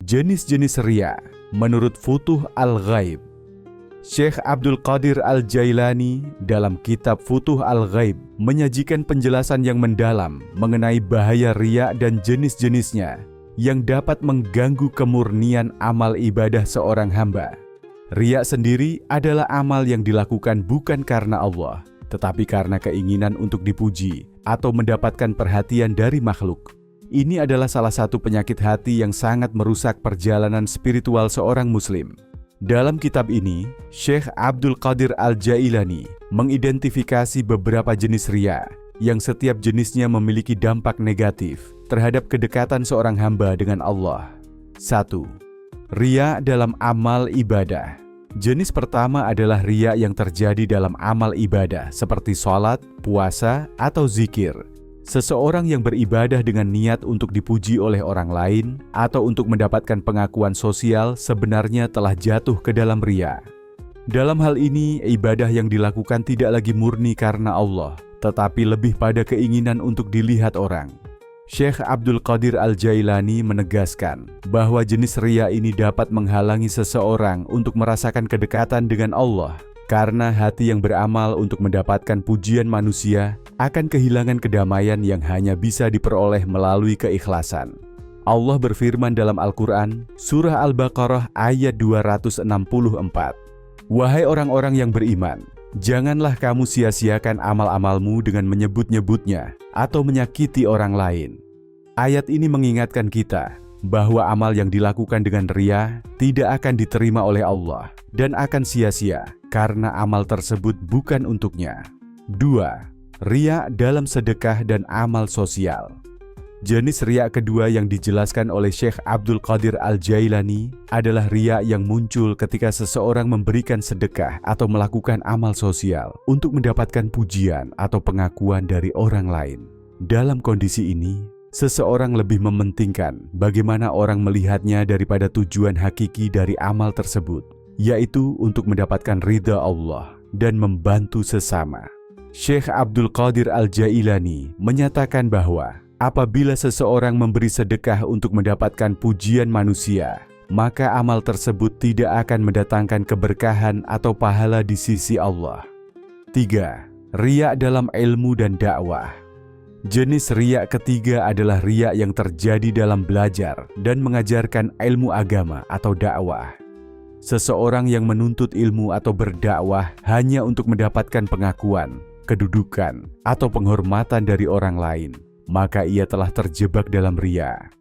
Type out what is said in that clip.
Jenis-jenis riya menurut Futuh Al-Ghaib. Syekh Abdul Qadir Al-Jailani dalam kitab Futuh Al-Ghaib menyajikan penjelasan yang mendalam mengenai bahaya riya dan jenis-jenisnya yang dapat mengganggu kemurnian amal ibadah seorang hamba. Riya sendiri adalah amal yang dilakukan bukan karena Allah, tetapi karena keinginan untuk dipuji atau mendapatkan perhatian dari makhluk. Ini adalah salah satu penyakit hati yang sangat merusak perjalanan spiritual seorang muslim. Dalam kitab ini, Syekh Abdul Qadir Al-Jailani mengidentifikasi beberapa jenis riya yang setiap jenisnya memiliki dampak negatif terhadap kedekatan seorang hamba dengan Allah. 1. Riya dalam amal ibadah. Jenis pertama adalah riya yang terjadi dalam amal ibadah seperti sholat, puasa, atau zikir. Seseorang yang beribadah dengan niat untuk dipuji oleh orang lain atau untuk mendapatkan pengakuan sosial sebenarnya telah jatuh ke dalam riya. Dalam hal ini, ibadah yang dilakukan tidak lagi murni karena Allah, tetapi lebih pada keinginan untuk dilihat orang. Syekh Abdul Qadir Al-Jailani menegaskan bahwa jenis riya ini dapat menghalangi seseorang untuk merasakan kedekatan dengan Allah, karena hati yang beramal untuk mendapatkan pujian manusia akan kehilangan kedamaian yang hanya bisa diperoleh melalui keikhlasan. Allah berfirman dalam Al-Quran, Surah Al-Baqarah ayat 264, "Wahai orang-orang yang beriman, janganlah kamu sia-siakan amal-amalmu dengan menyebut-nyebutnya atau menyakiti orang lain." Ayat ini mengingatkan kita bahwa amal yang dilakukan dengan riya tidak akan diterima oleh Allah dan akan sia-sia karena amal tersebut bukan untuknya. 2. Riya dalam sedekah dan amal sosial. Jenis riya kedua yang dijelaskan oleh Syekh Abdul Qadir Al-Jailani adalah riya yang muncul ketika seseorang memberikan sedekah atau melakukan amal sosial untuk mendapatkan pujian atau pengakuan dari orang lain. Dalam kondisi ini, seseorang lebih mementingkan bagaimana orang melihatnya daripada tujuan hakiki dari amal tersebut, yaitu untuk mendapatkan ridha Allah dan membantu sesama. Syekh Abdul Qadir Al-Jailani menyatakan bahwa apabila seseorang memberi sedekah untuk mendapatkan pujian manusia, maka amal tersebut tidak akan mendatangkan keberkahan atau pahala di sisi Allah. 3. Riya dalam ilmu dan dakwah. Jenis riya ketiga adalah riya yang terjadi dalam belajar dan mengajarkan ilmu agama atau dakwah. Seseorang yang menuntut ilmu atau berdakwah hanya untuk mendapatkan pengakuan, kedudukan, atau penghormatan dari orang lain, maka ia telah terjebak dalam riya.